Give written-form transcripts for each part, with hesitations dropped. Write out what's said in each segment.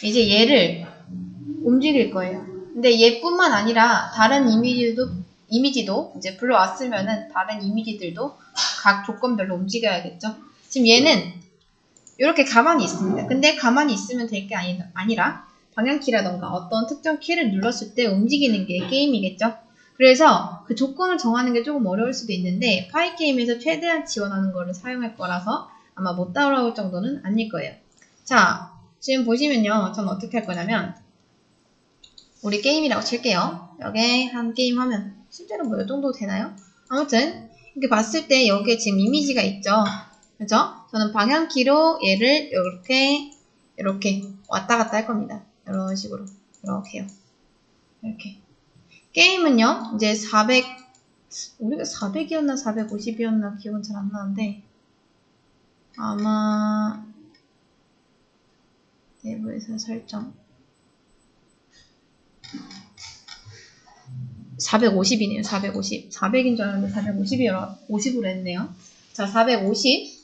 이제 얘를 움직일 거예요. 근데 얘뿐만 아니라 다른 이미지도 이제 불러왔으면은 다른 이미지들도 각 조건별로 움직여야겠죠. 지금 얘는 이렇게 가만히 있습니다. 근데 가만히 있으면 될 게 아니라 방향키라던가 어떤 특정 키를 눌렀을 때 움직이는 게 게임이겠죠. 그래서 그 조건을 정하는 게 조금 어려울 수도 있는데 파이게임에서 최대한 지원하는 거를 사용할 거라서 아마 못 따라올 정도는 아닐 거예요. 자, 지금 보시면요. 저는 어떻게 할 거냐면 우리 게임이라고 칠게요. 여기 한 게임 하면 실제로 뭐 이 정도 되나요? 아무튼 이렇게 봤을 때 여기에 지금 이미지가 있죠. 그죠? 저는 방향키로 얘를 이렇게 왔다 갔다 할 겁니다. 이런 식으로 이렇게요. 이렇게 게임은요. 이제 400 우리가 400이었나 450이었나 기억은 잘 안 나는데 아마 내부에서 설정 450이네요. 450. 400인 줄 알았는데 450으로 했네요. 자, 450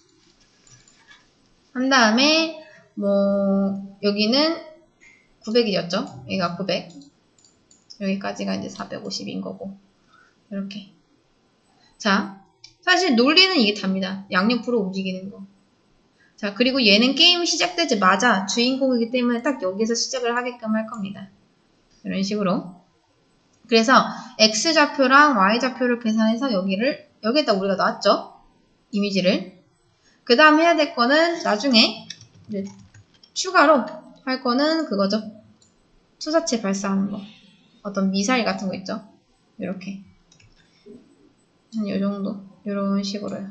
한 다음에 뭐 여기는 900이었죠. 여기가 900. 여기까지가 이제 450인 거고 이렇게. 자, 사실 논리는 이게 답니다. 양옆으로 움직이는 거. 자, 그리고 얘는 게임 시작되자마자 주인공이기 때문에 딱 여기서 시작을 하게끔 할 겁니다. 이런 식으로. 그래서 X좌표랑 Y좌표를 계산해서 여기에다 우리가 놨죠. 이미지를. 그 다음 해야 될 거는 나중에 이제 추가로 할 거는 그거죠. 투사체 발사하는 거. 어떤 미사일 같은 거 있죠. 이렇게. 한 요 정도. 이런 식으로요.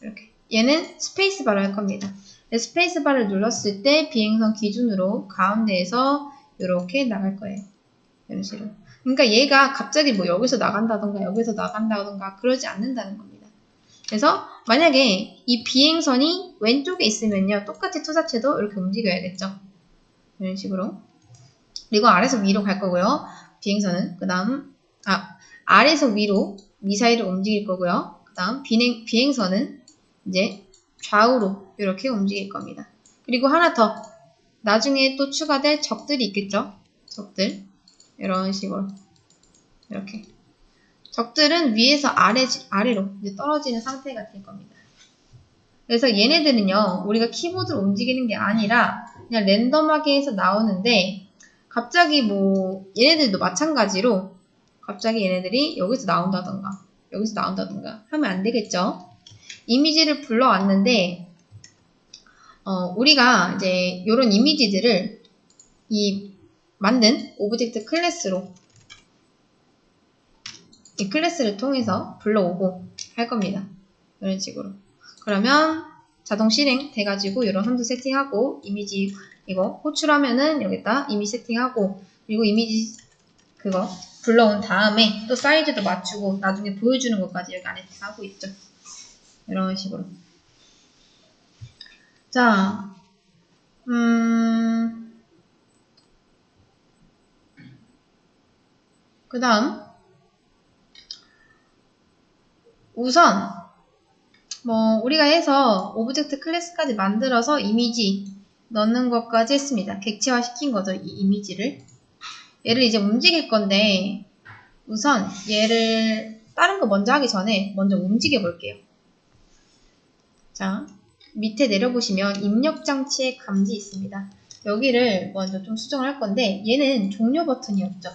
이렇게. 얘는 스페이스바를 할 겁니다. 스페이스바를 눌렀을 때 비행선 기준으로 가운데에서 이렇게 나갈 거예요. 이런 식으로. 그러니까 얘가 갑자기 뭐 여기서 나간다던가 여기서 나간다던가 그러지 않는다는 겁니다. 그래서 만약에 이 비행선이 왼쪽에 있으면요. 똑같이 투사체도 이렇게 움직여야겠죠. 이런 식으로. 그리고 아래에서 위로 갈 거고요. 비행선은. 그 다음 아래에서 위로 미사일을 움직일 거고요. 그 다음 비행선은 이제 좌우로 이렇게 움직일 겁니다. 그리고 하나 더. 나중에 또 추가될 적들이 있겠죠. 적들. 이런 식으로. 이렇게. 적들은 위에서 아래로 이제 떨어지는 상태가 될 겁니다. 그래서 얘네들은요, 우리가 키보드로 움직이는 게 아니라 그냥 랜덤하게 해서 나오는데 갑자기 뭐 얘네들도 마찬가지로 갑자기 얘네들이 여기서 나온다던가 하면 안 되겠죠. 이미지를 불러왔는데 우리가 이제 이런 이미지들을 이 만든 오브젝트 클래스로 이 클래스를 통해서 불러오고 할 겁니다. 이런 식으로. 그러면 자동 실행 돼가지고 이런 함수 세팅하고 이미지 이거 호출하면은 여기다 이미지 세팅하고 그리고 이미지 그거 불러온 다음에 또 사이즈도 맞추고 나중에 보여주는 것까지 여기 안에 다 하고 있죠. 이런 식으로. 자, 그 다음 우선 뭐 우리가 해서 오브젝트 클래스까지 만들어서 이미지 넣는 것까지 했습니다. 객체화 시킨 거죠. 이 이미지를. 얘를 이제 움직일 건데 우선 얘를 다른 거 먼저 하기 전에 먼저 움직여 볼게요. 자, 밑에 내려보시면 입력장치의 감지 있습니다. 여기를 먼저 좀 수정을 할 건데 얘는 종료 버튼이었죠.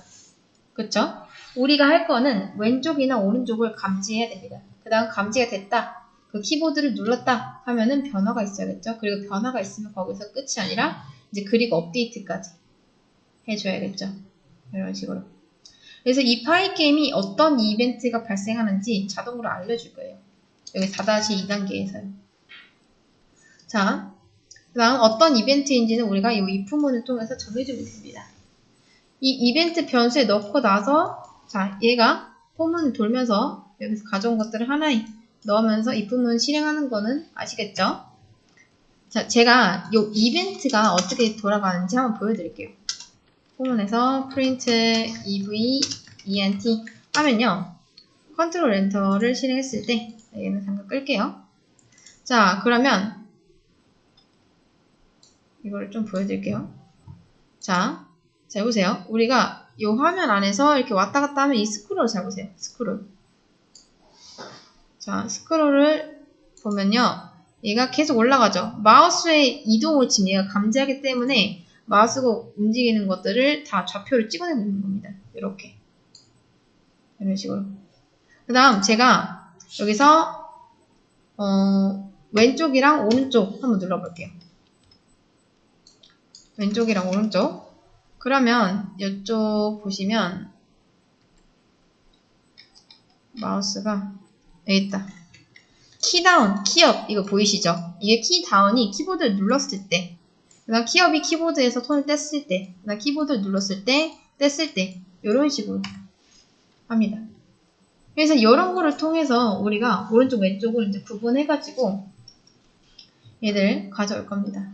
그쵸? 우리가 할 거는 왼쪽이나 오른쪽을 감지해야 됩니다. 그 다음 감지가 됐다. 그 키보드를 눌렀다 하면은 변화가 있어야겠죠. 그리고 변화가 있으면 거기서 끝이 아니라 이제 그리고 업데이트까지 해줘야겠죠. 이런 식으로. 그래서 이 파이 게임이 어떤 이벤트가 발생하는지 자동으로 알려줄 거예요. 여기 4-2단계에서요. 자, 그 다음 어떤 이벤트인지는 우리가 이 if문을 통해서 정해주고 있습니다. 이 이벤트 변수에 넣고 나서 자, 얘가 포문을 돌면서 여기서 가져온 것들을 하나에 넣으면서 if문 실행하는 거는 아시겠죠? 자, 제가 이 이벤트가 어떻게 돌아가는지 한번 보여드릴게요. 포문에서 print event 하면요. 컨트롤 엔터를 실행했을 때 얘는 잠깐 끌게요. 자, 그러면 이거를 좀 보여드릴게요. 자, 잘 보세요. 우리가 이 화면 안에서 이렇게 왔다 갔다 하면 이 스크롤 잘 보세요. 스크롤. 자, 스크롤을 보면요. 얘가 계속 올라가죠. 마우스의 이동을 지금 얘가 감지하기 때문에 마우스가 움직이는 것들을 다 좌표를 찍어내고 있는 겁니다. 이렇게. 이런 식으로. 그 다음 제가 여기서 왼쪽이랑 오른쪽 한번 눌러볼게요. 왼쪽이랑 오른쪽. 그러면 이쪽 보시면 마우스가 여기 있다. 키다운, 키업 이거 보이시죠? 이게 키다운이 키보드를 눌렀을 때, 그 다음 키업이 키보드에서 손을 뗐을 때, 그 다음 키보드를 눌렀을 때, 뗐을 때 이런 식으로 합니다. 그래서 이런 거를 통해서 우리가 오른쪽 왼쪽을 이제 구분해가지고 얘들 가져올 겁니다.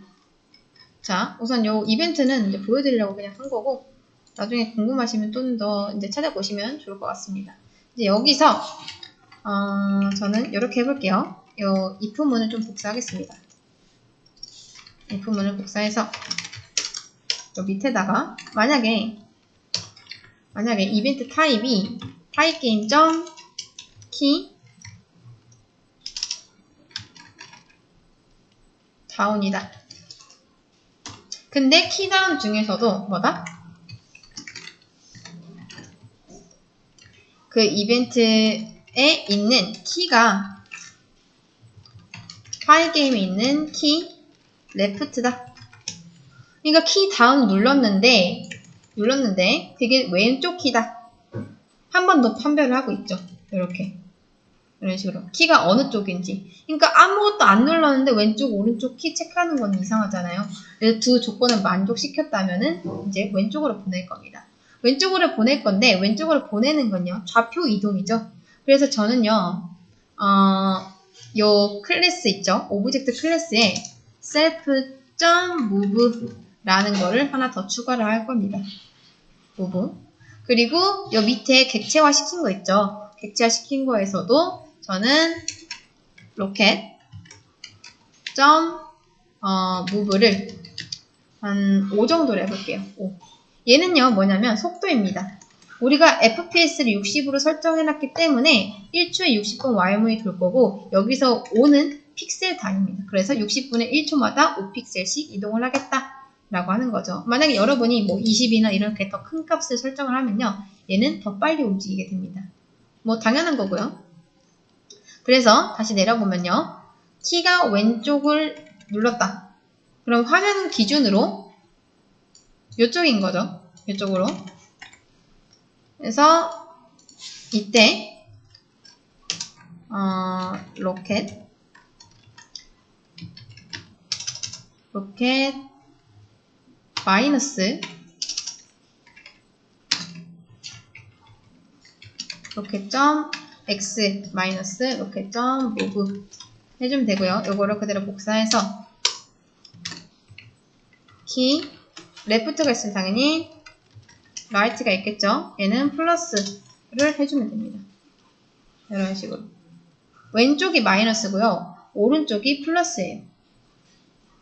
자, 우선 요 이벤트는 이제 보여드리려고 그냥 한 거고, 나중에 궁금하시면 좀 더 이제 찾아보시면 좋을 것 같습니다. 이제 여기서 저는 이렇게 해볼게요. 요 if문을 좀 복사하겠습니다. if문을 복사해서 요 밑에다가 만약에 이벤트 타입이 타입게임.키 다운이다. 근데 키다운 중에서도 뭐다? 그 이벤트에 있는 키가 파일 게임에 있는 키 레프트다. 그러니까 키 다운 눌렀는데 되게 왼쪽 키다. 한 번 더 판별을 하고 있죠. 이렇게. 이런 식으로. 키가 어느 쪽인지. 그러니까 아무것도 안 눌렀는데 왼쪽, 오른쪽 키 체크하는 건 이상하잖아요. 그래서 두 조건을 만족시켰다면은 이제 왼쪽으로 보낼 겁니다. 왼쪽으로 보낼 건데, 왼쪽으로 보내는 건요, 좌표 이동이죠. 그래서 저는요, 요 클래스 있죠? 오브젝트 클래스에 self.move라는 거를 하나 더 추가를 할 겁니다. move. 그리고 요 밑에 객체화 시킨 거 있죠? 객체화 시킨 거에서도 저는 rocket.move를 한 5 정도로 해볼게요. 5. 얘는요, 뭐냐면 속도입니다. 우리가 FPS를 60으로 설정해놨기 때문에 1초에 60번 wirem이 돌 거고, 여기서 5는 픽셀 단위입니다. 그래서 60분에 1초마다 5픽셀씩 이동을 하겠다 라고 하는 거죠. 만약에 여러분이 뭐 20이나 이렇게 더 큰 값을 설정을 하면요, 얘는 더 빨리 움직이게 됩니다. 뭐 당연한 거고요. 그래서 다시 내려보면요, 키가 왼쪽을 눌렀다. 그럼 화면 기준으로 이쪽인 거죠. 이쪽으로. 그래서 이때 로켓 마이너스 로켓.x 마이너스 로켓.move 해주면 되고요. 요거를 그대로 복사해서 키 레프트가 있으면 당연히 라이트가 있겠죠. 얘는 플러스를 해주면 됩니다. 이런 식으로. 왼쪽이 마이너스고요. 오른쪽이 플러스예요.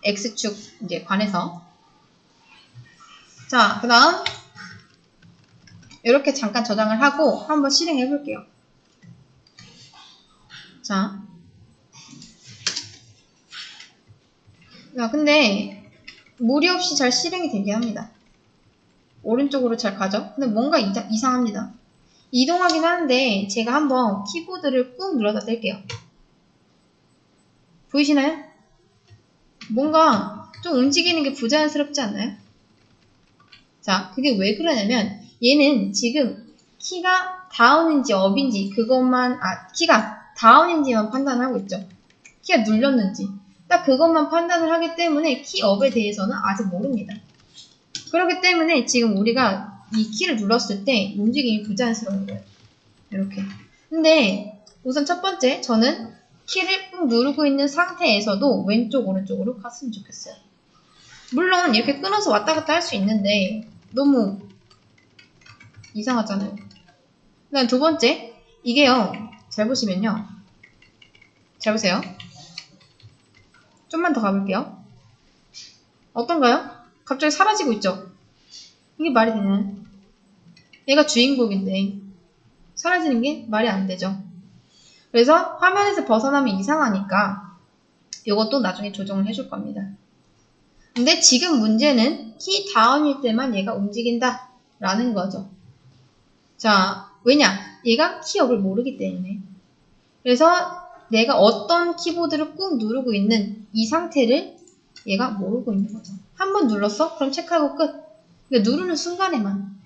X축 이제 관해서. 자, 그 다음 이렇게 잠깐 저장을 하고 한번 실행해 볼게요. 자, 근데 무리 없이 잘 실행이 되게 합니다. 오른쪽으로 잘 가죠? 근데 뭔가 이상합니다. 이동하긴 하는데 제가 한번 키보드를 꾹 눌러다 뗄게요. 보이시나요? 뭔가 좀 움직이는 게 부자연스럽지 않나요? 자, 그게 왜 그러냐면 얘는 지금 키가 다운인지 업인지 그것만, 키가 다운인지만 판단하고 있죠. 키가 눌렸는지. 딱 그것만 판단을 하기 때문에 키업에 대해서는 아직 모릅니다. 그렇기 때문에 지금 우리가 이 키를 눌렀을 때 움직임이 부자연스러운 거예요. 이렇게. 근데 우선 첫 번째, 저는 키를 꾹 누르고 있는 상태에서도 왼쪽, 오른쪽으로 갔으면 좋겠어요. 물론 이렇게 끊어서 왔다 갔다 할 수 있는데 너무 이상하잖아요. 그다음 두 번째, 이게요. 잘 보시면요. 잘 보세요. 좀만 더 가볼게요. 어떤가요? 갑자기 사라지고 있죠? 이게 말이 되냐? 얘가 주인공인데 사라지는 게 말이 안 되죠. 그래서 화면에서 벗어나면 이상하니까 이것도 나중에 조정을 해줄 겁니다. 근데 지금 문제는 키 다운일 때만 얘가 움직인다 라는 거죠. 자, 왜냐? 얘가 키업을 모르기 때문에. 그래서 내가 어떤 키보드를 꾹 누르고 있는 이 상태를 얘가 모르고 있는 거죠. 한 번 눌렀어? 그럼 체크하고 끝. 그러니까 누르는 순간에만.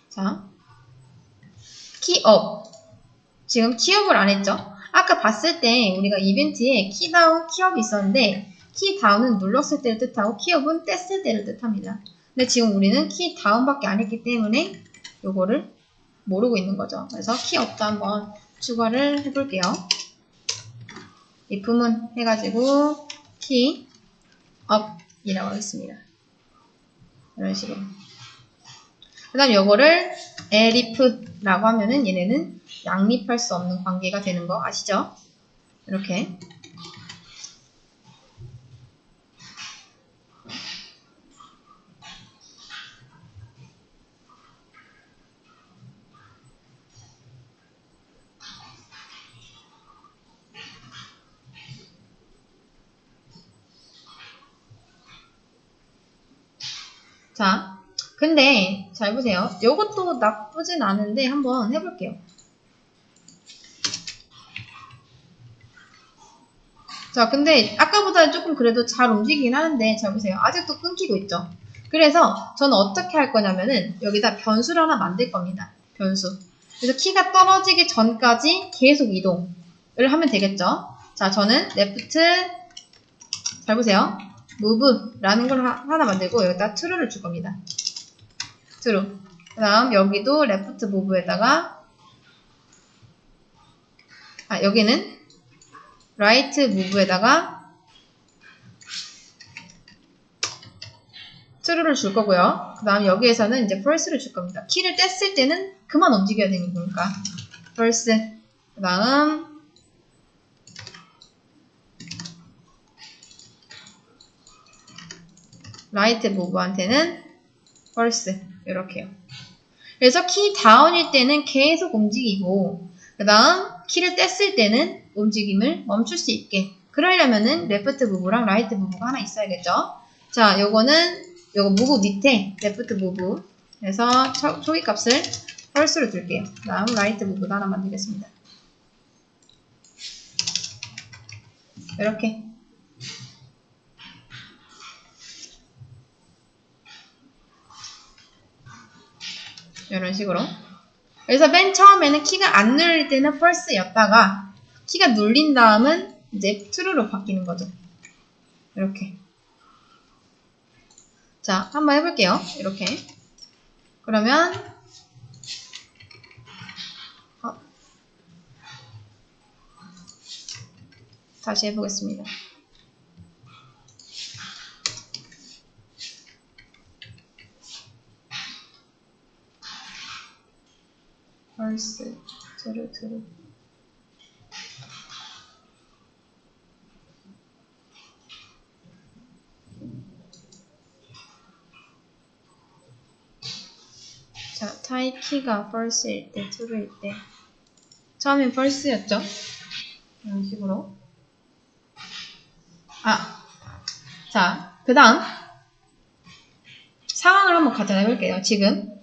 자, 키업. 지금 키업을 안 했죠? 아까 봤을 때 우리가 이벤트에 키다운, 키업이 있었는데 키다운은 눌렀을 때를 뜻하고 키업은 뗐을 때를 뜻합니다. 근데 지금 우리는 키다운밖에 안 했기 때문에 요거를 모르고 있는 거죠. 그래서 키업도 한번 추가를 해볼게요. if문 해가지고 키업이라고 하겠습니다. 이런 식으로. 그 다음 요거를 elif라고 하면은 얘네는 양립할 수 없는 관계가 되는 거 아시죠? 이렇게. 자, 근데 잘 보세요. 요것도 나쁘진 않은데 한번 해볼게요. 자, 근데 아까보다 조금 그래도 잘 움직이긴 하는데 잘 보세요. 아직도 끊기고 있죠. 그래서 저는 어떻게 할 거냐면은 여기다 변수를 하나 만들 겁니다. 변수. 그래서 키가 떨어지기 전까지 계속 이동을 하면 되겠죠. 자, 저는 left, 잘 보세요. move라는 걸 하나 만들고 여기다 true를 줄 겁니다. true. 그 다음 여기도 left move에다가 여기는 right move에다가 true를 줄 거고요. 그 다음 여기에서는 이제 false를 줄 겁니다. 키를 뗐을 때는 그만 움직여야 되는 거니까 false. 그 다음 right move한테는 false. 이렇게요. 그래서 키 다운일 때는 계속 움직이고 그 다음 키를 뗐을 때는 움직임을 멈출 수 있게 그러려면은 레프트 무브랑 라이트 무브가 하나 있어야겠죠. 자, 요거는 요거 무브 밑에 레프트 무브 그래서 초기 값을 false로 줄게요. 그 다음 라이트 무브도 하나 만들겠습니다. 이렇게 이런 식으로. 그래서 맨 처음에는 키가 안 눌릴 때는 false였다가 키가 눌린 다음은 이제 true로 바뀌는 거죠. 이렇게. 자, 한번 해볼게요. 이렇게. 그러면 다시 해보겠습니다. false, true. 자, 타입 키가 false일 때, true일 때. 처음엔 false였죠? 이런 식으로. 자, 그 다음. 상황을 한번 가져다 해볼게요. 지금.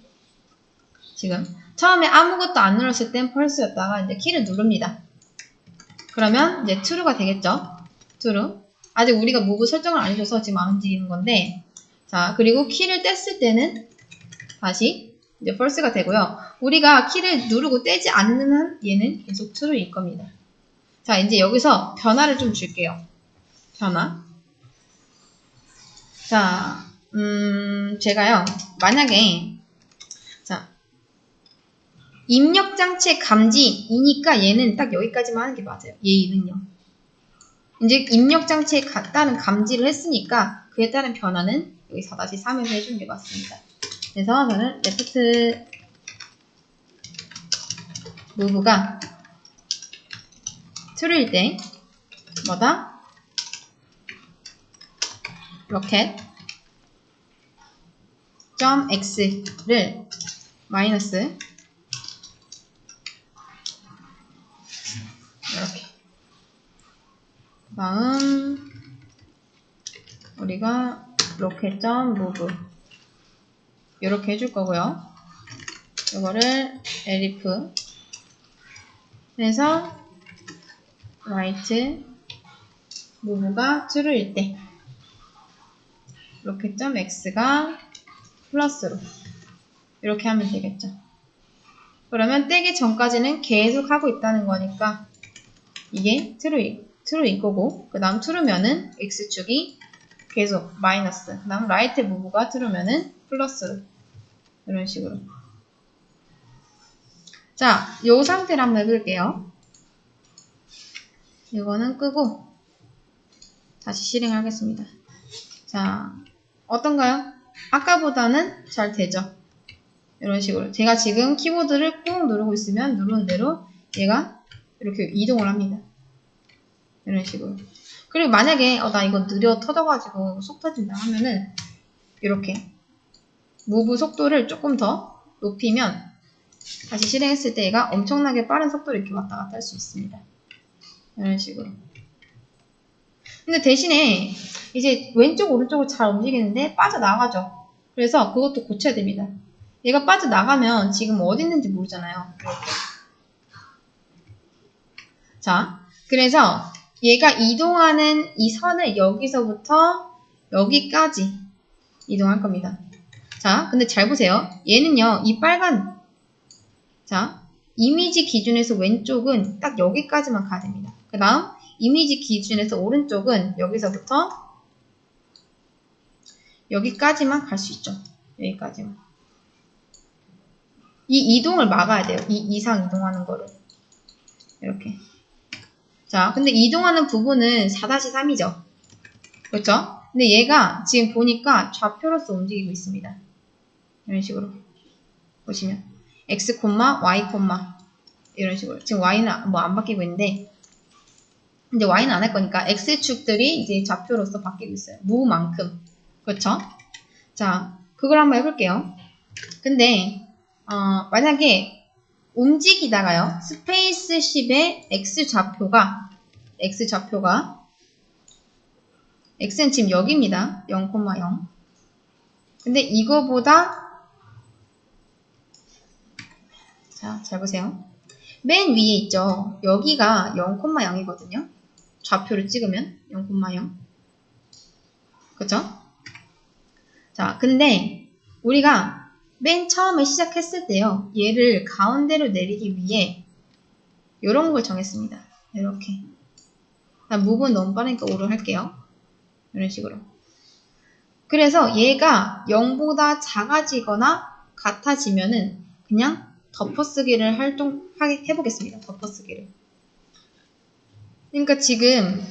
처음에 아무것도 안 눌렀을 땐 false였다가 이제 키를 누릅니다. 그러면 이제 true가 되겠죠? true. 아직 우리가 move 설정을 안 해줘서 지금 안 움직이는 건데. 자, 그리고 키를 뗐을 때는 다시 이제 false가 되고요. 우리가 키를 누르고 떼지 않는 한 얘는 계속 true일 겁니다. 자, 이제 여기서 변화를 좀 줄게요. 변화. 자, 제가요, 만약에, 자, 입력장치 감지이니까 얘는 딱 여기까지만 하는 게 맞아요. 얘는요. 이제 입력장치에 따른 감지를 했으니까 그에 따른 변화는 여기 4-3에서 해주는 게 맞습니다. 그래서 저는 left move가 true일 때 뭐다? rocket 점 x를 마이너스 이렇게. 다음 우리가 로켓.move 이렇게 해줄 거고요. 이거를 elif 해서 right move가 true일 때 로켓.x가 플러스로 이렇게 하면 되겠죠. 그러면 떼기 전까지는 계속 하고 있다는 거니까 이게 true인 거고, 그 다음 true면은 x축이 계속 마이너스, 그 다음 right move가 true면은 플러스로 이런 식으로. 자, 요 상태를 한번 해볼게요. 이거는 끄고 다시 실행하겠습니다. 자, 어떤가요? 아까보다는 잘 되죠? 이런 식으로. 제가 지금 키보드를 꾹 누르고 있으면 누르는 대로 얘가 이렇게 이동을 합니다. 이런 식으로. 그리고 만약에 나 이거 느려 터져가지고 속 터진다 하면은 이렇게 무브 속도를 조금 더 높이면 다시 실행했을 때 얘가 엄청나게 빠른 속도로 이렇게 왔다 갔다 할 수 있습니다. 이런 식으로. 근데 대신에 이제 왼쪽 오른쪽으로 잘 움직이는데 빠져나가죠. 그래서 그것도 고쳐야 됩니다. 얘가 빠져나가면 지금 어디 있는지 모르잖아요. 이렇게. 자, 그래서 얘가 이동하는 이 선을 여기서부터 여기까지 이동할 겁니다. 자, 근데 잘 보세요. 얘는요, 이 빨간, 자, 이미지 기준에서 왼쪽은 딱 여기까지만 가야 됩니다. 그 다음, 이미지 기준에서 오른쪽은 여기서부터 여기까지만 갈 수 있죠. 여기까지만. 이 이동을 막아야 돼요. 이 이상 이동하는 거를. 이렇게. 자, 근데 이동하는 부분은 4-3이죠. 그렇죠? 근데 얘가 지금 보니까 좌표로서 움직이고 있습니다. 이런 식으로. 보시면. x, y, 이런 식으로. 지금 y는 뭐 안 바뀌고 있는데, 이제 y는 안 할 거니까 x축들이 이제 좌표로서 바뀌고 있어요. 무만큼. 그렇죠? 자, 그걸 한번 해볼게요. 근데 만약에 움직이다가요. 스페이스 10의 x좌표가 x는 지금 여기입니다. 0,0. 근데 이거보다 자, 잘 보세요. 맨 위에 있죠. 여기가 0,0이거든요. 좌표를 찍으면 0,0. 그쵸? 자, 근데 우리가 맨 처음에 시작했을 때요. 얘를 가운데로 내리기 위해 이런 걸 정했습니다. 이렇게. 무브는 너무 빠르니까 5를 할게요. 이런 식으로. 그래서 얘가 0보다 작아지거나 같아지면은 그냥 덮어쓰기를 해보겠습니다. 덮어쓰기를. 그러니까 지금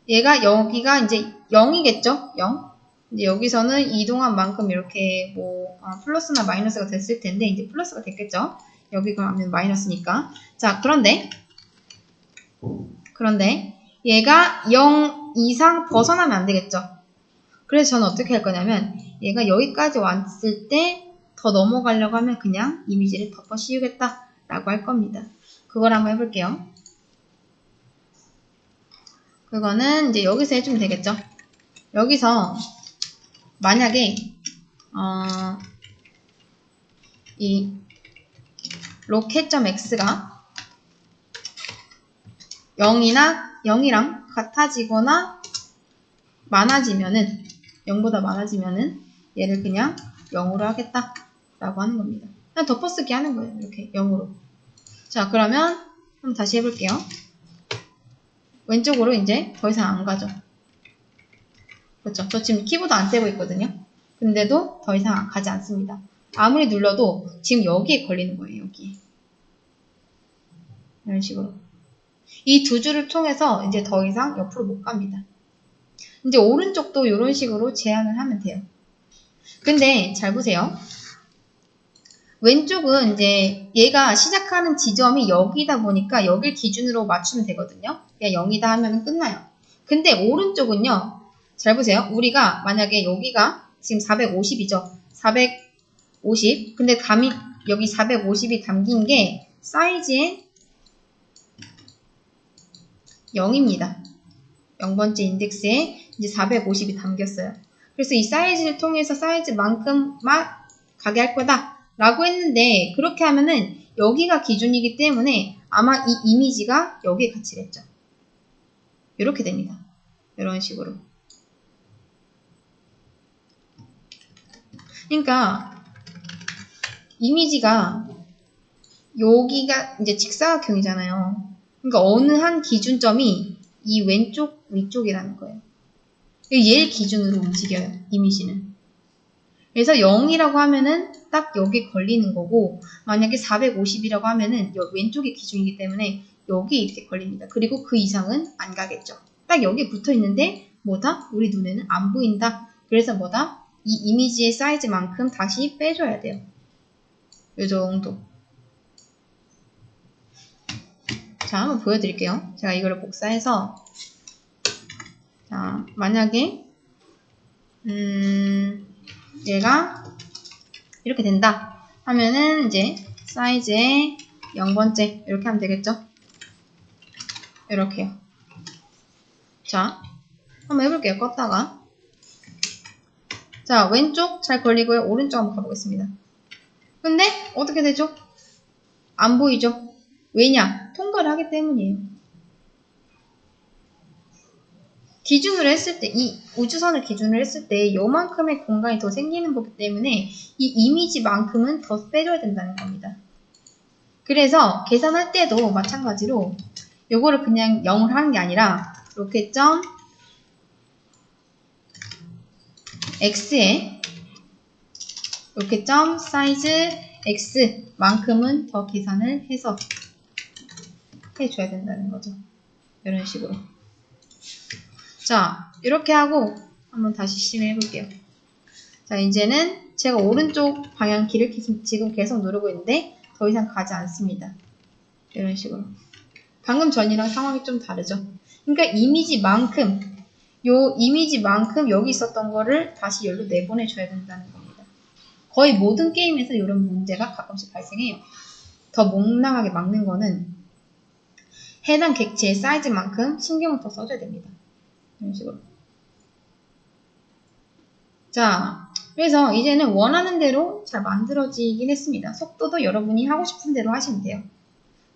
얘가 여기가 이제 0이겠죠? 0. 이제 여기서는 이동한 만큼 이렇게 뭐 플러스나 마이너스가 됐을 텐데 이제 플러스가 됐겠죠? 여기가 하면 마이너스니까. 자, 그런데 얘가 0 이상 벗어나면 안 되겠죠? 그래서 저는 어떻게 할 거냐면 얘가 여기까지 왔을 때 더 넘어가려고 하면 그냥 이미지를 덮어 씌우겠다 라고 할 겁니다. 그걸 한번 해볼게요. 그거는 이제 여기서 해주면 되겠죠? 여기서 만약에 이 로켓.x가 0이랑 같아지거나 많아지면은 0보다 많아지면은 얘를 그냥 0으로 하겠다 라고 하는 겁니다. 그냥 덮어쓰기 하는 거예요. 이렇게 0으로. 자, 그러면 한번 다시 해볼게요. 왼쪽으로 이제 더 이상 안 가죠. 그렇죠? 저 지금 키보드 안 떼고 있거든요. 근데도 더 이상 가지 않습니다. 아무리 눌러도 지금 여기에 걸리는 거예요. 여기에. 이런 식으로. 이 두 줄을 통해서 이제 더 이상 옆으로 못 갑니다. 이제 오른쪽도 이런 식으로 제한을 하면 돼요. 근데 잘 보세요. 왼쪽은 이제 얘가 시작하는 지점이 여기다 보니까 여길 기준으로 맞추면 되거든요. 그냥 0이다 하면 끝나요. 근데 오른쪽은요. 잘 보세요. 우리가 만약에 여기가 지금 450이죠. 450. 근데 여기 450이 담긴 게 사이즈에 0입니다. 0번째 인덱스에 이제 450이 담겼어요. 그래서 이 사이즈를 통해서 사이즈만큼만 가게 할 거다 라고 했는데, 그렇게 하면은 여기가 기준이기 때문에 아마 이 이미지가 여기에 같이겠죠. 이렇게 됩니다. 이런 식으로. 그러니까 이미지가 여기가 이제 직사각형이잖아요. 그러니까 어느 한 기준점이 이 왼쪽 위쪽이라는 거예요. 얘를 기준으로 움직여요. 이미지는. 그래서 0이라고 하면은 딱 여기 걸리는 거고, 만약에 450이라고 하면은 왼쪽이 기준이기 때문에 여기 이렇게 걸립니다. 그리고 그 이상은 안 가겠죠. 딱 여기 붙어 있는데 뭐다? 우리 눈에는 안 보인다. 그래서 뭐다? 이 이미지의 사이즈만큼 다시 빼줘야 돼요. 이 정도. 자, 한번 보여드릴게요. 제가 이거를 복사해서, 자, 만약에 얘가 이렇게 된다 하면은 이제 사이즈의 0번째 이렇게 하면 되겠죠? 이렇게요. 자, 한번 해볼게요. 껐다가. 자, 왼쪽 잘 걸리고요. 오른쪽 한번 가보겠습니다. 근데 어떻게 되죠? 안 보이죠? 왜냐? 통과를 하기 때문이에요. 기준으로 했을 때, 이 우주선을 기준으로 했을 때 요만큼의 공간이 더 생기는 거기 때문에 이 이미지만큼은 더 빼줘야 된다는 겁니다. 그래서 계산할 때도 마찬가지로 요거를 그냥 0을 하는 게 아니라 이렇게 점 x에 이렇게 점 사이즈 x만큼은 더 계산을 해서 해줘야 된다는 거죠. 이런 식으로. 자, 이렇게 하고 한번 다시 실행해 볼게요. 자, 이제는 제가 오른쪽 방향키를 지금 계속 누르고 있는데 더 이상 가지 않습니다. 이런 식으로. 방금 전이랑 상황이 좀 다르죠. 그러니까 이미지만큼 여기 있었던 거를 다시 여기로 내보내줘야 된다는 겁니다. 거의 모든 게임에서 이런 문제가 가끔씩 발생해요. 더 몽랑하게 막는 거는 해당 객체의 사이즈만큼 신경을 더 써줘야 됩니다. 이런 식으로. 자, 그래서 이제는 원하는 대로 잘 만들어지긴 했습니다. 속도도 여러분이 하고 싶은 대로 하시면 돼요.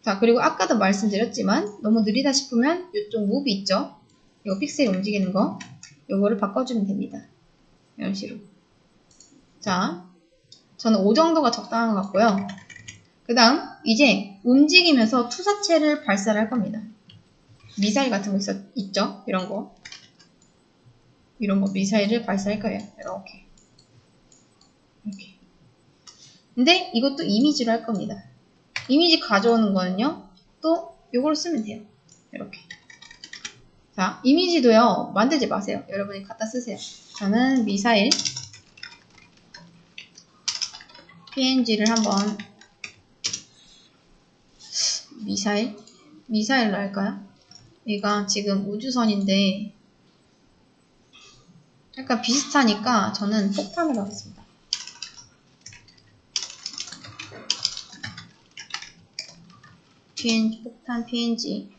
자, 그리고 아까도 말씀드렸지만 너무 느리다 싶으면 이쪽 무브 있죠? 이거 픽셀 움직이는 거, 이거를 바꿔주면 됩니다. 이런 식으로. 자, 저는 5 정도가 적당한 것 같고요. 그 다음 이제 움직이면서 투사체를 발사를 할 겁니다. 미사일 같은 거 있죠? 이런 거 미사일을 발사할 거예요. 이렇게. 근데 이것도 이미지로 할 겁니다. 이미지 가져오는 거는요, 또 요걸 쓰면 돼요. 이렇게. 자, 이미지도요, 만들지 마세요. 여러분이 갖다 쓰세요. 저는 미사일 PNG를 한번 미사일로 할까요? 얘가 지금 우주선인데 약간 비슷하니까 저는 폭탄으로 하겠습니다. PNG, 폭탄 PNG.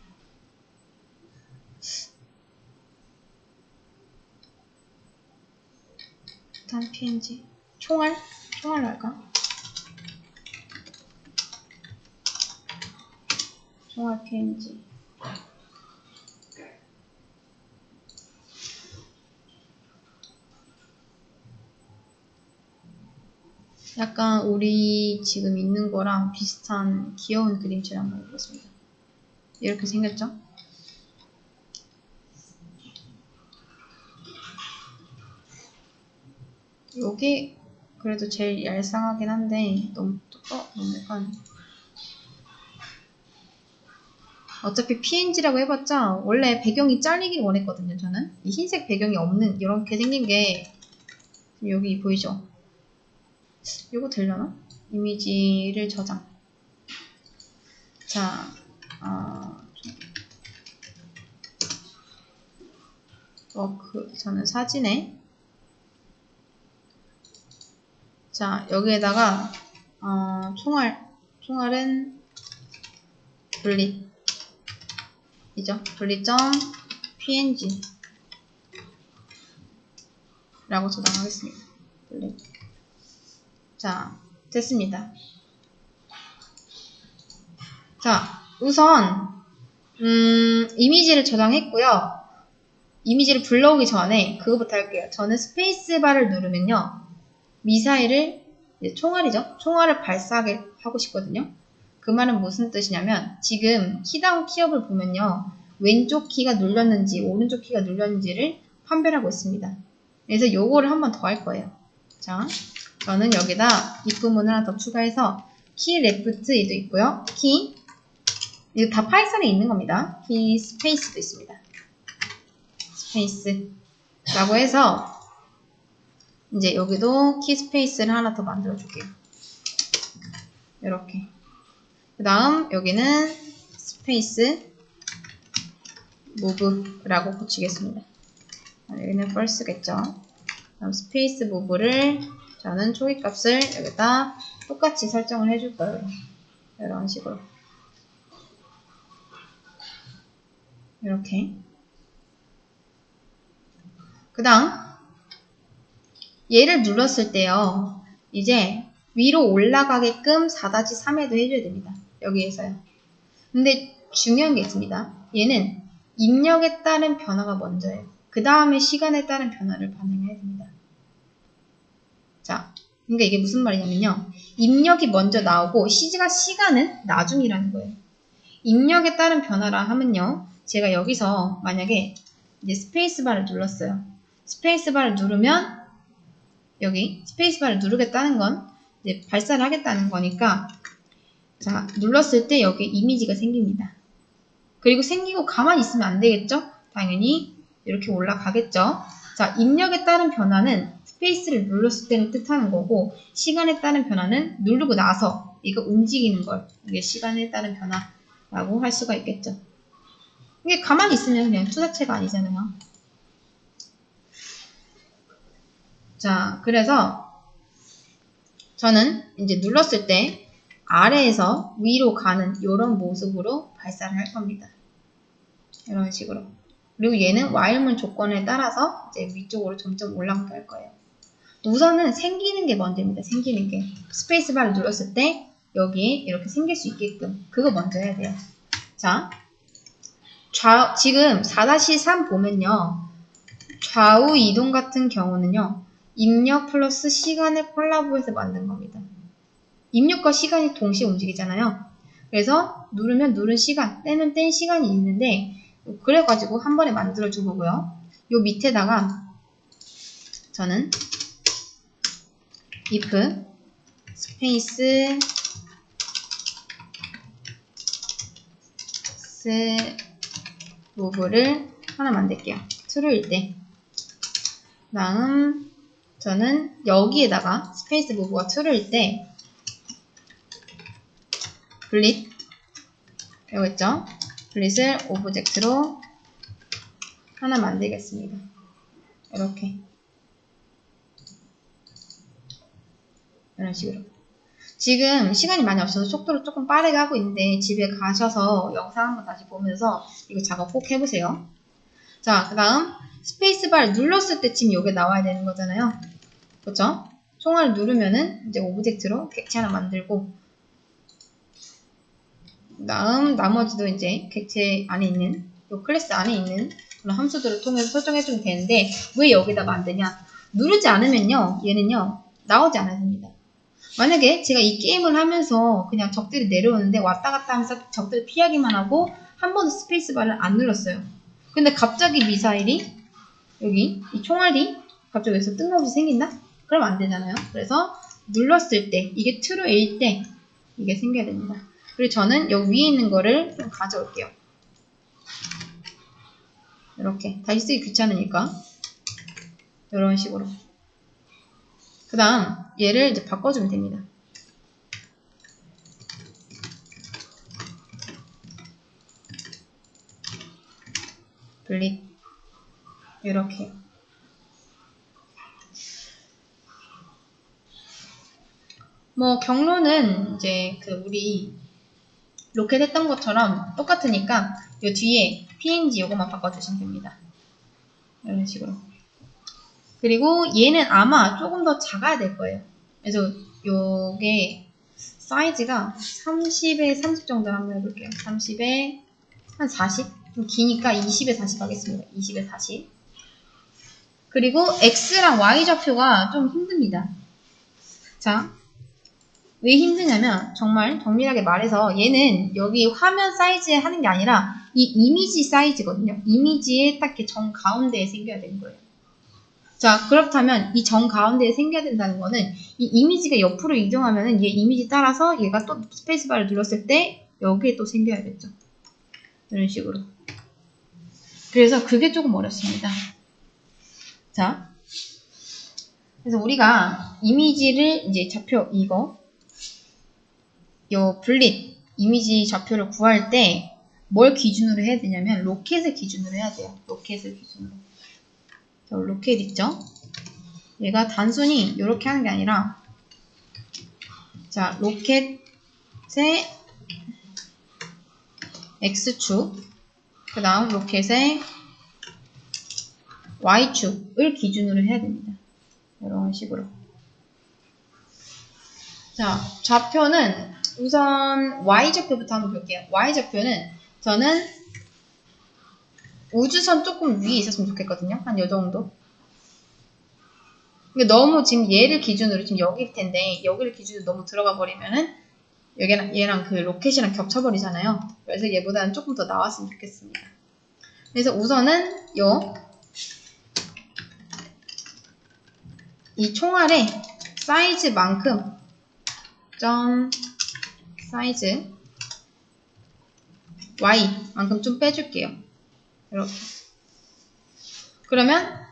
폭탄 PNG. 총알로 할까? 총알 PNG. 약간 우리 지금 있는 거랑 비슷한 귀여운 그림체를 한번 해보겠습니다. 이렇게 생겼죠? 여기 그래도 제일 얄쌍하긴 한데 너무 약간 어차피 PNG라고 해봤자 원래 배경이 잘리길 원했거든요. 저는 이 흰색 배경이 없는 이렇게 생긴 게 여기 보이죠? 이거 되려나? 이미지를 저장. 자, 워크 저는 사진에 자, 여기에다가 총알은 분릿이죠. 분릿.png 라고 저장하겠습니다. 분릿. 자, 됐습니다. 자, 우선 이미지를 저장했고요. 이미지를 불러오기 전에 그거부터 할게요. 저는 스페이스바를 누르면요. 미사일을, 총알이죠. 총알을 발사하게 하고 싶거든요. 그 말은 무슨 뜻이냐면 지금 키다운 키업을 보면요. 왼쪽 키가 눌렸는지 오른쪽 키가 눌렸는지를 판별하고 있습니다. 그래서 요거를 한 번 더 할 거예요. 자, 저는 여기다 입부문을 하나 더 추가해서 키 레프트도 있고요. 키, 이거 다 파이썬에 있는 겁니다. 키 스페이스도 있습니다. 스페이스 라고 해서 이제 여기도 키 스페이스를 하나 더 만들어 줄게요. 이렇게. 그 다음 여기는 스페이스 무브라고 붙이겠습니다. 여기는 false겠죠. 다음 스페이스 무브를 저는 초기값을 여기다 똑같이 설정을 해줄 거예요. 이런 식으로. 이렇게. 그 다음 얘를 눌렀을 때요. 이제 위로 올라가게끔 4-3에도 해줘야 됩니다. 여기에서요. 근데 중요한 게 있습니다. 얘는 입력에 따른 변화가 먼저예요. 그 다음에 시간에 따른 변화를 반영해야 됩니다. 자, 그러니까 이게 무슨 말이냐면요. 입력이 먼저 나오고 시간은 나중이라는 거예요. 입력에 따른 변화라 하면요. 제가 여기서 만약에 이제 스페이스바를 눌렀어요. 스페이스바를 누르면 여기 스페이스바를 누르겠다는 건 이제 발사를 하겠다는 거니까 자, 눌렀을 때 여기 이미지가 생깁니다. 그리고 생기고 가만히 있으면 안 되겠죠? 당연히 이렇게 올라가겠죠? 자, 입력에 따른 변화는 스페이스를 눌렀을 때는 뜻하는 거고 시간에 따른 변화는 누르고 나서 이거 움직이는 걸 이게 시간에 따른 변화라고 할 수가 있겠죠. 이게 가만히 있으면 그냥 투자체가 아니잖아요. 자, 그래서 저는 이제 눌렀을 때 아래에서 위로 가는 이런 모습으로 발사를 할 겁니다. 이런 식으로. 그리고 얘는 while문 조건에 따라서 이제 위쪽으로 점점 올라가게 할 거예요. 우선은 생기는 게 먼저입니다. 생기는 게. 스페이스바를 눌렀을 때 여기에 이렇게 생길 수 있게끔 그거 먼저 해야 돼요. 자, 지금 4-3 보면요. 좌우 이동 같은 경우는요. 입력 플러스 시간을 콜라보해서 만든 겁니다. 입력과 시간이 동시에 움직이잖아요. 그래서 누르면 누른 시간, 떼면 뗀 시간이 있는데 그래가지고 한 번에 만들어준 거고요. 요 밑에다가 저는 if 스페이스 move를 하나 만들게요. true일 때. 다음 저는 여기에다가 스페이스 move가 true일 때 분릿 여기 있죠? 분릿을 오브젝트로 하나 만들겠습니다. 이렇게 이런 식으로. 지금 시간이 많이 없어서 속도를 조금 빠르게 하고 있는데 집에 가셔서 영상 한번 다시 보면서 이거 작업 꼭 해보세요. 자, 그 다음 스페이스바를 눌렀을 때 지금 여기 나와야 되는 거잖아요. 그렇죠? 총알을 누르면은 이제 오브젝트로 객체 하나 만들고 다음 나머지도 이제 객체 안에 있는 요 클래스 안에 있는 그런 함수들을 통해서 설정해주면 되는데 왜 여기다 만드냐? 누르지 않으면요 얘는요 나오지 않아야 됩니다. 만약에 제가 이 게임을 하면서 그냥 적들이 내려오는데 왔다 갔다 하면서 적들 피하기만 하고 한 번도 스페이스바를 안 눌렀어요. 근데 갑자기 미사일이 여기 이 총알이 갑자기 여기서 뜬금없이 생긴다? 그럼 안 되잖아요. 그래서 눌렀을 때 이게 true일 때 이게 생겨야 됩니다. 그리고 저는 여기 위에 있는 거를 좀 가져올게요. 이렇게 다시 쓰기 귀찮으니까 이런 식으로. 그 다음 얘를 이제 바꿔주면 됩니다. 분릿 이렇게. 뭐 경로는 이제 그 우리 로켓 했던 것처럼 똑같으니까 요 뒤에 png 요거만 바꿔주시면 됩니다. 이런 식으로. 그리고 얘는 아마 조금 더 작아야 될 거예요. 그래서 요게 사이즈가 30에 30 정도 한번 해볼게요. 30에 한 40? 좀 기니까 20에 40 하겠습니다. 20에 40. 그리고 X랑 Y 좌표가 좀 힘듭니다. 자, 왜 힘드냐면 정말 정밀하게 말해서 얘는 여기 화면 사이즈에 하는 게 아니라 이 이미지 사이즈거든요. 이미지의 딱 이렇게 정 가운데에 생겨야 되는 거예요. 자, 그렇다면 이 정 가운데에 생겨야 된다는 거는 이 이미지가 옆으로 이동하면은 얘 이미지 따라서 얘가 또 스페이스바를 눌렀을 때 여기에 또 생겨야겠죠. 이런 식으로. 그래서 그게 조금 어렵습니다. 자, 그래서 우리가 이미지를 이제 좌표 이거 요 분릿 이미지 좌표를 구할 때 뭘 기준으로 해야 되냐면 로켓을 기준으로 해야 돼요. 로켓을 기준으로. 자, 로켓 있죠? 얘가 단순히 이렇게 하는 게 아니라 자, 로켓의 X축 그 다음 로켓의 Y축을 기준으로 해야 됩니다. 이런 식으로. 자, 좌표는 우선 Y좌표부터 한번 볼게요. Y좌표는 저는 우주선 조금 위에 있었으면 좋겠거든요. 한 요 정도. 근데 너무 지금 얘를 기준으로 지금 여기일 텐데 여기를 기준으로 너무 들어가 버리면은 얘랑 그 로켓이랑 겹쳐버리잖아요. 그래서 얘보다는 조금 더 나왔으면 좋겠습니다. 그래서 우선은 이 총알의 사이즈만큼 사이즈 Y만큼 좀 빼줄게요. 이렇게. 그러면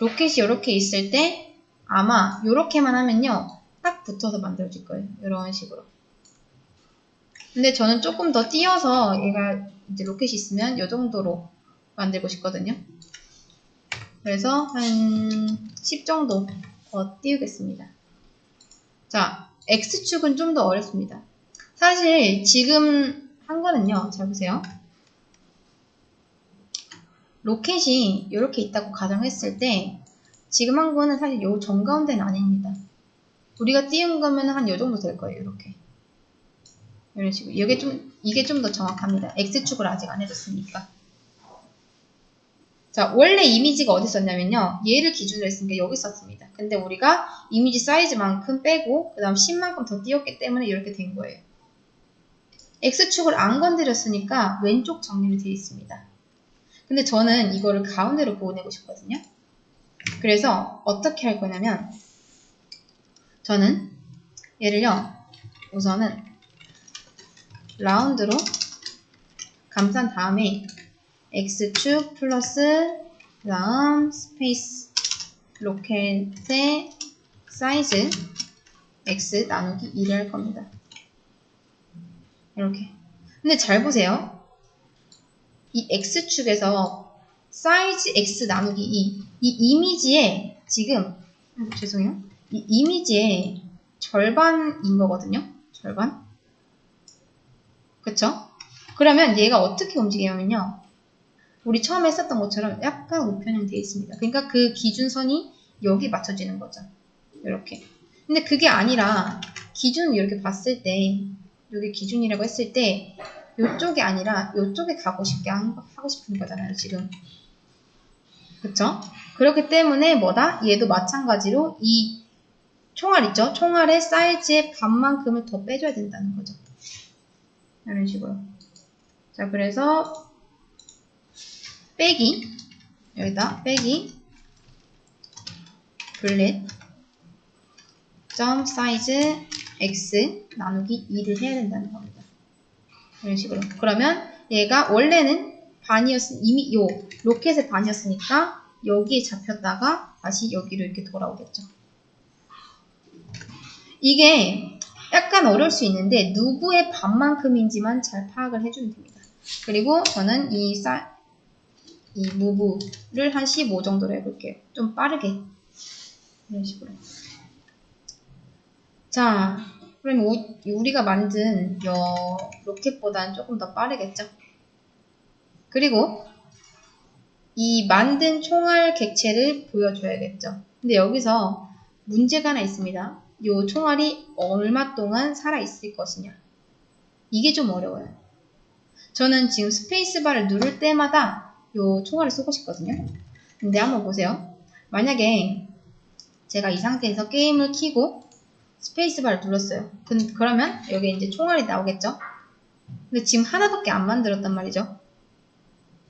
로켓이 이렇게 있을 때 아마 이렇게만 하면요 딱 붙어서 만들어질 거예요. 이런 식으로. 근데 저는 조금 더 띄어서 얘가 이제 로켓이 있으면 이 정도로 만들고 싶거든요. 그래서 한 10 정도 더 띄우겠습니다. 자, X축은 좀 더 어렵습니다. 사실 지금 한 거는요. 잘 보세요. 로켓이 이렇게 있다고 가정했을 때 지금 한 거는 사실 요 정가운데는 아닙니다. 우리가 띄운 거면 한 요 정도 될 거예요. 이렇게. 이런 식으로. 이게 좀 더 정확합니다. X축을 아직 안 해줬으니까. 자, 원래 이미지가 어디 썼냐면요. 얘를 기준으로 했으니까 여기 썼습니다. 근데 우리가 이미지 사이즈만큼 빼고 그 다음 10만큼 더 띄웠기 때문에 이렇게 된 거예요. X축을 안 건드렸으니까 왼쪽 정리로 되어 있습니다. 근데 저는 이거를 가운데로 보내고 싶거든요. 그래서 어떻게 할 거냐면 저는 얘를요. 우선은 라운드로 감싼 다음에 X축 플러스 그 다음 스페이스 로켓의 사이즈 X 나누기 2를 할 겁니다. 이렇게. 근데 잘 보세요. 이 X축에서 사이즈 X 나누기 2 이 이미지에 지금 죄송해요. 이 이미지의 절반인 거거든요. 절반. 그쵸? 그러면 얘가 어떻게 움직이냐면요. 우리 처음에 했었던 것처럼 약간 우편형 되어 있습니다. 그러니까 그 기준선이 여기 맞춰지는 거죠. 이렇게. 근데 그게 아니라 기준을 이렇게 봤을 때 여기 기준이라고 했을 때 이쪽이 아니라 이쪽에 가고 싶게 하고 싶은 거잖아요. 지금. 그쵸? 그렇기 때문에 뭐다? 얘도 마찬가지로 이 총알 있죠? 총알의 사이즈의 반만큼을 더 빼줘야 된다는 거죠. 이런 식으로. 자, 그래서 빼기 여기다 빼기 블렛 점 사이즈 x 나누기 2를 해야 된다는 겁니다. 이런 식으로. 그러면 얘가 원래는 이미 요 로켓의 반이었으니까 여기에 잡혔다가 다시 여기로 이렇게 돌아오겠죠. 이게 약간 어려울 수 있는데 누구의 반만큼인지만 잘 파악을 해주면 됩니다. 그리고 저는 이 무브를 한 15 정도로 해볼게요. 좀 빠르게. 이런 식으로. 자, 그럼 우리가 만든 요 로켓보다는 조금 더 빠르겠죠? 그리고 이 만든 총알 객체를 보여줘야겠죠? 근데 여기서 문제가 하나 있습니다. 요 총알이 얼마 동안 살아있을 것이냐. 이게 좀 어려워요. 저는 지금 스페이스바를 누를 때마다 요 총알을 쏘고 싶거든요. 근데 한번 보세요. 만약에 제가 이 상태에서 게임을 켜고 스페이스바를 눌렀어요. 그러면 여기 이제 총알이 나오겠죠? 근데 지금 하나밖에 안 만들었단 말이죠.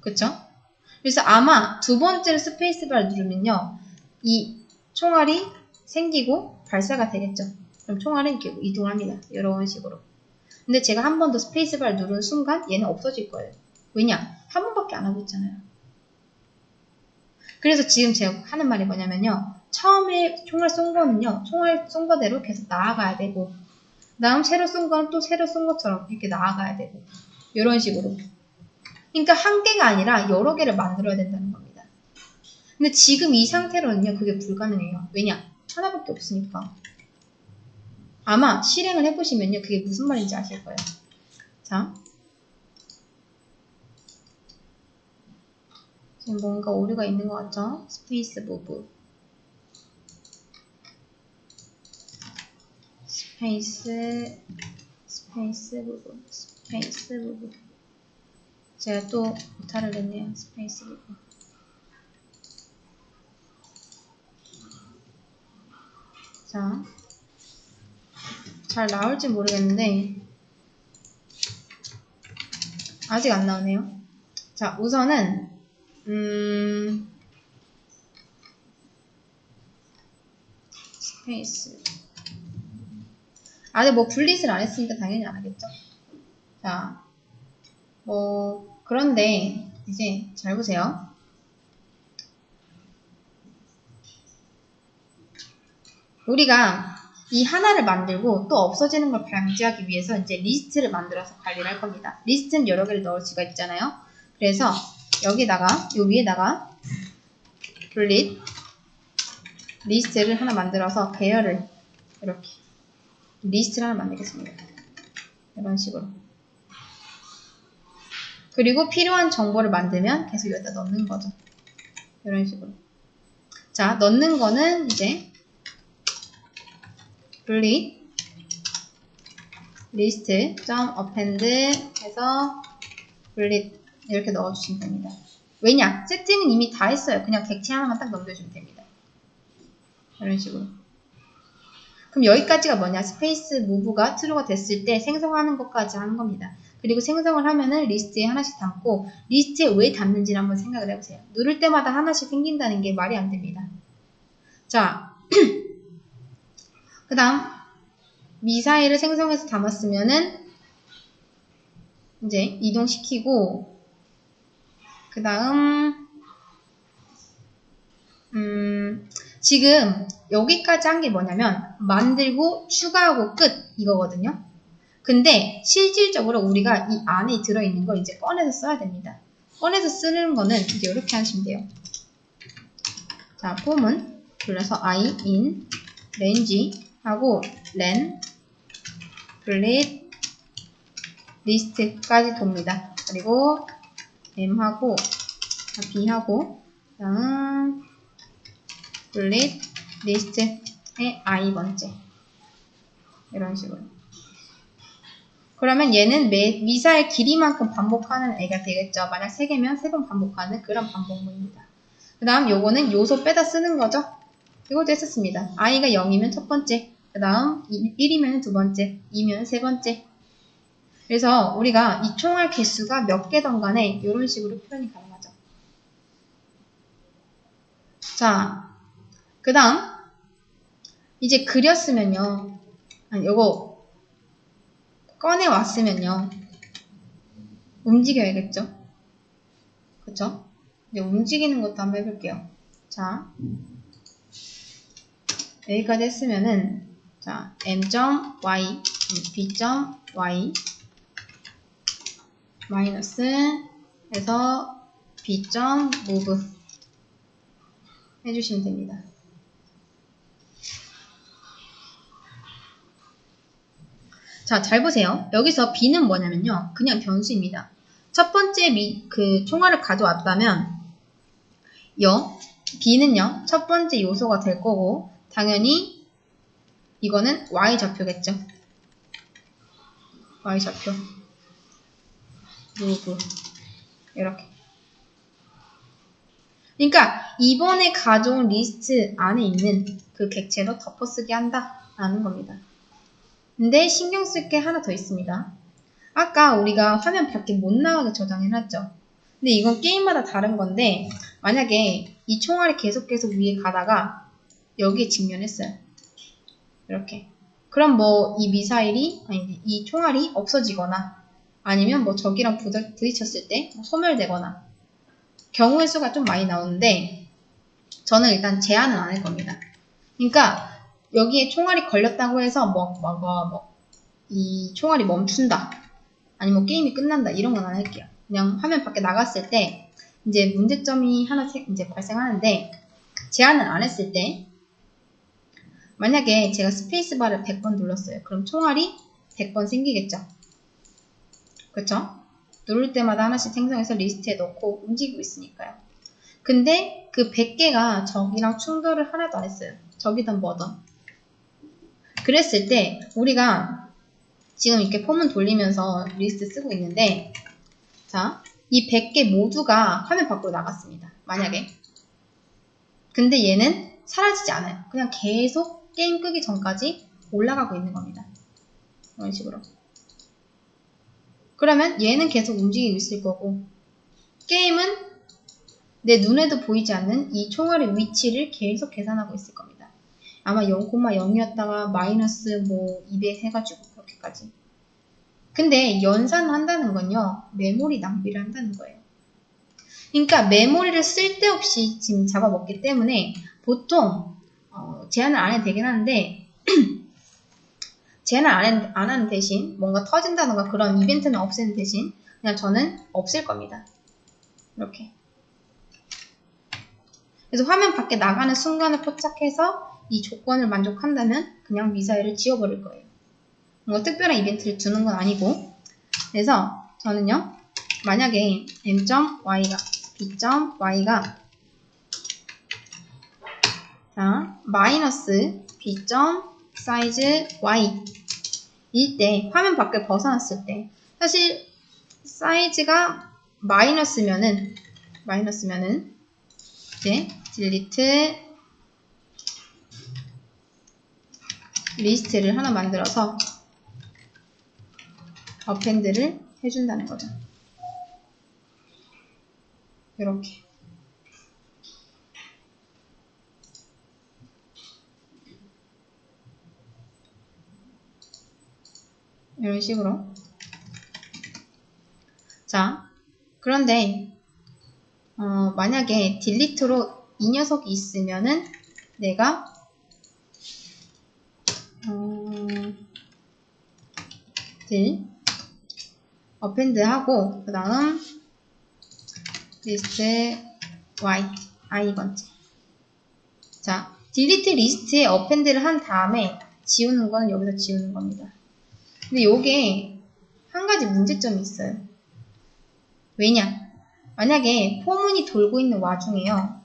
그쵸? 그래서 아마 두 번째로 스페이스바를 누르면요. 이 총알이 생기고 발사가 되겠죠. 그럼 총알은 이렇게 이동합니다. 이런 식으로. 근데 제가 한 번 더 스페이스바를 누른 순간 얘는 없어질 거예요. 왜냐? 한 번밖에 안 하고 있잖아요. 그래서 지금 제가 하는 말이 뭐냐면요. 처음에 총알 쏜 거는요. 총알 쏜 거대로 계속 나아가야 되고 다음 새로 쏜 거는 또 새로 쏜 것처럼 이렇게 나아가야 되고 이런 식으로. 그러니까 한 개가 아니라 여러 개를 만들어야 된다는 겁니다. 근데 지금 이 상태로는요. 그게 불가능해요. 왜냐? 하나밖에 없으니까. 아마 실행을 해보시면요. 그게 무슨 말인지 아실 거예요. 자, 지금 뭔가 오류가 있는 것 같죠? 스페이스 무브. 스페이스 무브. 제가 또 오타를 냈네요. 스페이스 무브. 자, 잘 나올지 모르겠는데 아직 안 나오네요. 자, 우선은 스페이스 아직 뭐 분리를 안 했으니까 당연히 안 하겠죠. 자, 그런데 이제 잘 보세요. 우리가 이 하나를 만들고 또 없어지는 걸 방지하기 위해서 이제 리스트를 만들어서 관리를 할 겁니다. 리스트는 여러 개를 넣을 수가 있잖아요. 그래서 여기다가 요 위에다가 분리 리스트를 하나 만들어서 배열을 이렇게 리스트를 하나 만들겠습니다. 이런 식으로. 그리고 필요한 정보를 만들면 계속 여기다 넣는 거죠. 이런 식으로. 자, 넣는 거는 이제 분리 list.append 해서 분리 이렇게 넣어주시면 됩니다. 왜냐? 세팅은 이미 다 했어요. 그냥 객체 하나만 딱 넘겨주면 됩니다. 이런 식으로. 그럼 여기까지가 뭐냐? 스페이스 무브가 true가 됐을 때 생성하는 것까지 하는 겁니다. 그리고 생성을 하면은 리스트에 하나씩 담고 리스트에 왜 담는지를 한번 생각을 해보세요. 누를 때마다 하나씩 생긴다는 게 말이 안 됩니다. 자, 그 다음 미사일을 생성해서 담았으면은 이제 이동시키고 그 다음 지금 여기까지 한 게 뭐냐면 만들고 추가하고 끝 이거거든요. 근데 실질적으로 우리가 이 안에 들어있는 걸 이제 꺼내서 써야 됩니다. 꺼내서 쓰는 거는 이제 이렇게 하시면 돼요. 자, 폼은 불러서 i in range 하고 len split list까지 돕니다. 그리고 m하고 b하고 그다음 split list의 i번째 이런 식으로. 그러면 얘는 미사일 길이만큼 반복하는 애가 되겠죠. 만약 3개면 3번 반복하는 그런 반복문입니다. 그 다음 요거는 요소 빼다 쓰는 거죠. 이것도 했었습니다. i가 0이면 첫 번째, 그 다음 1이면 두 번째, 2면 세 번째. 그래서 우리가 이 총알 개수가 몇 개든 간에 이런 식으로 표현이 가능하죠. 자, 그 다음 이제 그렸으면요. 아니, 요거 꺼내왔으면요. 움직여야겠죠? 그쵸? 이제 움직이는 것도 한번 해볼게요. 자, 여기까지 했으면은, 자, m.y, b.y, 마이너스, 해서 b.move 해주시면 됩니다. 자, 잘 보세요. 여기서 B는 뭐냐면요. 그냥 변수입니다. 첫 번째 그 총알을 가져왔다면 B는요. 첫 번째 요소가 될 거고 당연히 이거는 Y좌표겠죠. Y좌표. move. 이렇게. 그러니까 이번에 가져온 리스트 안에 있는 그 객체로 덮어쓰기 한다라는 겁니다. 근데 신경 쓸 게 하나 더 있습니다. 아까 우리가 화면 밖에 못 나가게 저장해놨죠. 근데 이건 게임마다 다른 건데 만약에 이 총알이 계속해서 위에 가다가 여기에 직면했어요. 이렇게. 그럼 뭐 이 미사일이 아니 이 총알이 없어지거나 아니면 뭐 적이랑 부딪혔을 때 소멸되거나 경우의 수가 좀 많이 나오는데 저는 일단 제한은 안 할 겁니다. 그러니까 여기에 총알이 걸렸다고 해서 이 총알이 멈춘다 아니면 뭐 게임이 끝난다 이런 건 안 할게요. 그냥 화면 밖에 나갔을 때 이제 문제점이 하나 이제 발생하는데 제한을 안 했을 때 만약에 제가 스페이스바를 100번 눌렀어요. 그럼 총알이 100번 생기겠죠. 그쵸? 누를 때마다 하나씩 생성해서 리스트에 넣고 움직이고 있으니까요. 근데 그 100개가 적이랑 충돌을 하나도 안 했어요. 적이든 뭐든. 그랬을 때 우리가 지금 이렇게 폼은 돌리면서 리스트 쓰고 있는데 자, 이 100개 모두가 화면 밖으로 나갔습니다. 만약에. 근데 얘는 사라지지 않아요. 그냥 계속 게임 끄기 전까지 올라가고 있는 겁니다. 이런 식으로. 그러면 얘는 계속 움직이고 있을 거고 게임은 내 눈에도 보이지 않는 이 총알의 위치를 계속 계산하고 있을 겁니다. 아마 0,0이었다가 마이너스 뭐 200 해가지고 그렇게까지. 근데 연산한다는 건요. 메모리 낭비를 한다는 거예요. 그러니까 메모리를 쓸데없이 지금 잡아먹기 때문에 보통 제한을 안 해도 되긴 하는데 제한을 안 하는 대신 뭔가 터진다던가 그런 이벤트는 없애는 대신 그냥 저는 없앨 겁니다. 이렇게. 그래서 화면 밖에 나가는 순간을 포착해서 이 조건을 만족한다면 그냥 미사일을 지워버릴 거예요. 뭔가 특별한 이벤트를 주는 건 아니고 그래서 저는요. 만약에 m.y가 b.y가 자 마이너스 b.size y 일 때 화면 밖을 벗어났을 때 사실 사이즈가 마이너스면은 이제 딜리트 리스트를 하나 만들어서 어펜드를 해준다는 거죠. 이렇게. 이런 식으로. 자, 그런데 만약에 딜리트로 이 녀석이 있으면은 내가 딜 어펜드 하고 그 다음 리스트 y i번째. 자, 딜리트 리스트에 어펜드를 한 다음에 지우는 거는 여기서 지우는 겁니다. 근데 요게 한 가지 문제점이 있어요. 왜냐? 만약에 포문이 돌고 있는 와중에요.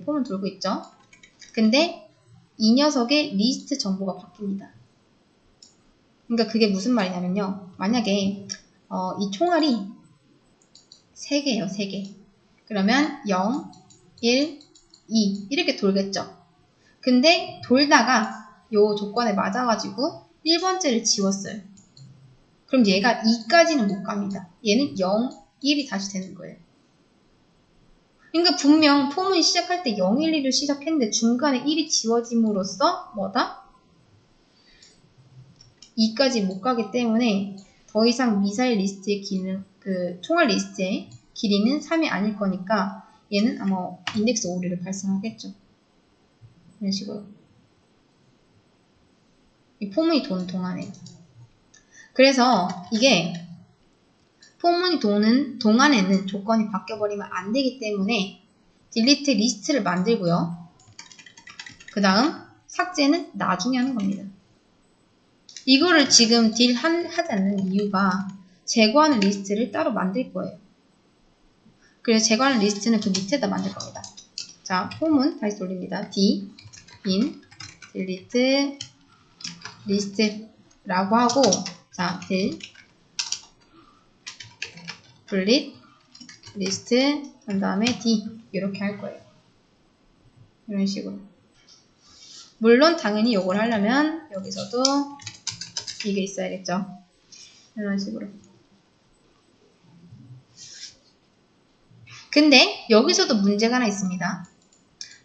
포문 돌고 있죠? 근데 이 녀석의 리스트 정보가 바뀝니다. 그러니까 그게 무슨 말이냐면요. 만약에 이 총알이 3개예요. 3개. 그러면 0, 1, 2 이렇게 돌겠죠. 근데 돌다가 요 조건에 맞아가지고 1번째를 지웠어요. 그럼 얘가 2까지는 못 갑니다. 얘는 0, 1이 다시 되는 거예요. 그러니까 분명 폼은 시작할 때 0, 1, 2를 시작했는데 중간에 1이 지워짐으로써 뭐다? 2까지 못 가기 때문에 더 이상 미사일 리스트의 길이는 그 총알 리스트의 길이는 3이 아닐 거니까 얘는 아마 인덱스 오류를 발생하겠죠. 이런 식으로. 이 포문이 도는 동안에. 그래서 이게 포문이 도는 동안에는 조건이 바뀌어버리면 안 되기 때문에 딜리트 리스트를 만들고요. 그 다음 삭제는 나중에 하는 겁니다. 이거를 지금 하지 않는 이유가 제거하는 리스트를 따로 만들 거예요. 그래서 제거하는 리스트는 그 밑에다 만들 겁니다. 자, 홈은 다시 돌립니다. D, in, delete, list라고 하고, 자, delete, list, 그 다음에 D, 이렇게 할 거예요. 이런 식으로. 물론 당연히 이걸 하려면 여기서도 이게 있어야겠죠. 이런 식으로. 근데 여기서도 문제가 하나 있습니다.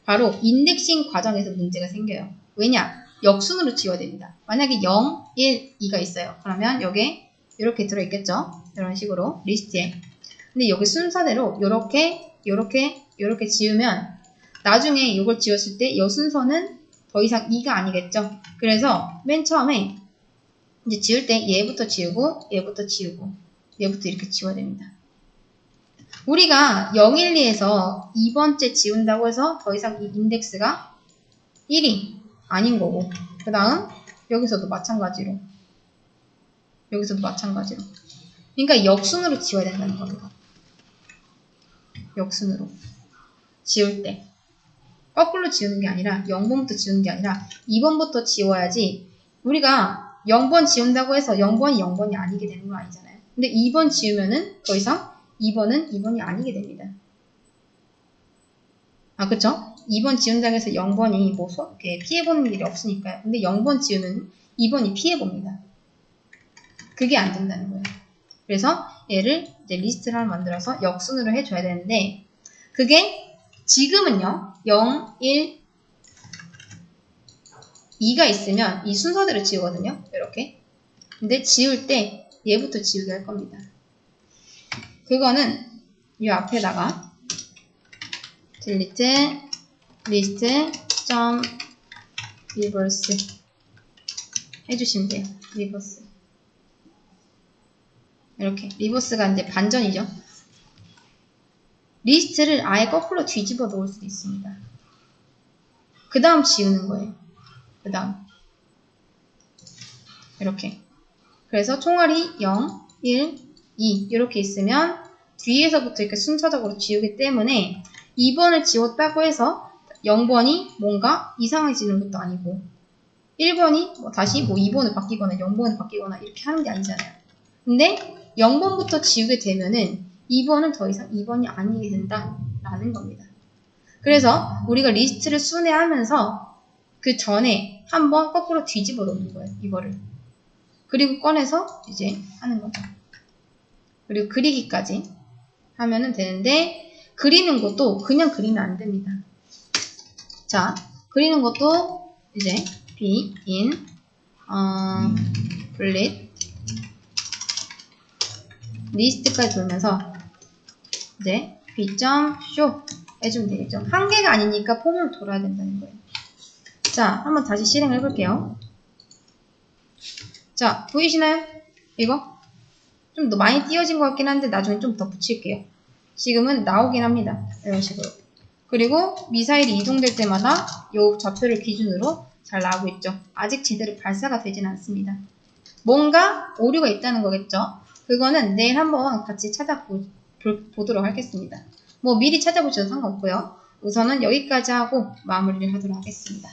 바로 인덱싱 과정에서 문제가 생겨요. 왜냐? 역순으로 지워야 됩니다. 만약에 0, 1, 2가 있어요. 그러면 여기에 이렇게 들어있겠죠? 이런 식으로 리스트에. 근데 여기 순서대로 요렇게 지우면 나중에 이걸 지웠을 때 이 순서는 더 이상 2가 아니겠죠? 그래서 맨 처음에 이제 지울 때 얘부터 지우고 얘부터 지우고 얘부터 이렇게 지워야 됩니다. 우리가 0, 1, 2에서 2번째 지운다고 해서 더 이상 이 인덱스가 1이 아닌 거고, 그 다음 여기서도 마찬가지로 그러니까 역순으로 지워야 된다는 겁니다. 역순으로 지울 때 거꾸로 지우는 게 아니라 0번부터 지우는 게 아니라 2번부터 지워야지. 우리가 0번 지운다고 해서 0번이 아니게 되는 건 아니잖아요. 근데 2번 지우면은 더 이상 2번이 아니게 됩니다. 아, 그쵸? 2번 지운다고 해서 0번이 뭐 피해보는 일이 없으니까요. 근데 0번 지우면 2번이 피해봅니다. 그게 안 된다는 거예요. 그래서 얘를 이제 리스트를 하나 만들어서 역순으로 해줘야 되는데, 그게 지금은요, 0, 1, 2가 있으면 이 순서대로 지우거든요. 이렇게. 근데 지울 때 얘부터 지우게 할 겁니다. 그거는 이 앞에다가 delete list reverse 해주시면 돼요. 리버스. 이렇게. 리버스가 이제 반전이죠. 리스트를 아예 거꾸로 뒤집어 놓을 수도 있습니다. 그 다음 지우는 거예요. 그 다음. 이렇게. 그래서 총알이 0, 1, 2 이렇게 있으면 뒤에서부터 이렇게 순서적으로 지우기 때문에 2번을 지웠다고 해서 0번이 뭔가 이상해지는 것도 아니고 1번이 다시 2번을 바뀌거나 0번을 바뀌거나 이렇게 하는 게 아니잖아요. 근데 0번부터 지우게 되면은 2번은 더 이상 2번이 아니게 된다라는 겁니다. 그래서 우리가 리스트를 순회하면서 그 전에 한번 거꾸로 뒤집어 놓는 거예요. 이거를. 그리고 꺼내서 이제 하는 거죠. 그리고 그리기까지 하면은 되는데, 그리는 것도 그냥 그리면 안 됩니다. 자, 그리는 것도 이제 b in delete 리스트까지 돌면서 이제 b.show 해주면 되겠죠. 한 개가 아니니까 폼으로 돌아야 된다는 거예요. 자, 한번 다시 실행을 해볼게요. 자, 보이시나요? 이거? 좀 더 많이 띄어진 것 같긴 한데 나중에 좀 더 붙일게요. 지금은 나오긴 합니다. 이런 식으로. 그리고 미사일이 이동될 때마다 이 좌표를 기준으로 잘 나오고 있죠. 아직 제대로 발사가 되진 않습니다. 뭔가 오류가 있다는 거겠죠. 그거는 내일 한번 같이 찾아보도록 하겠습니다. 뭐 미리 찾아보셔도 상관없고요. 우선은 여기까지 하고 마무리를 하도록 하겠습니다.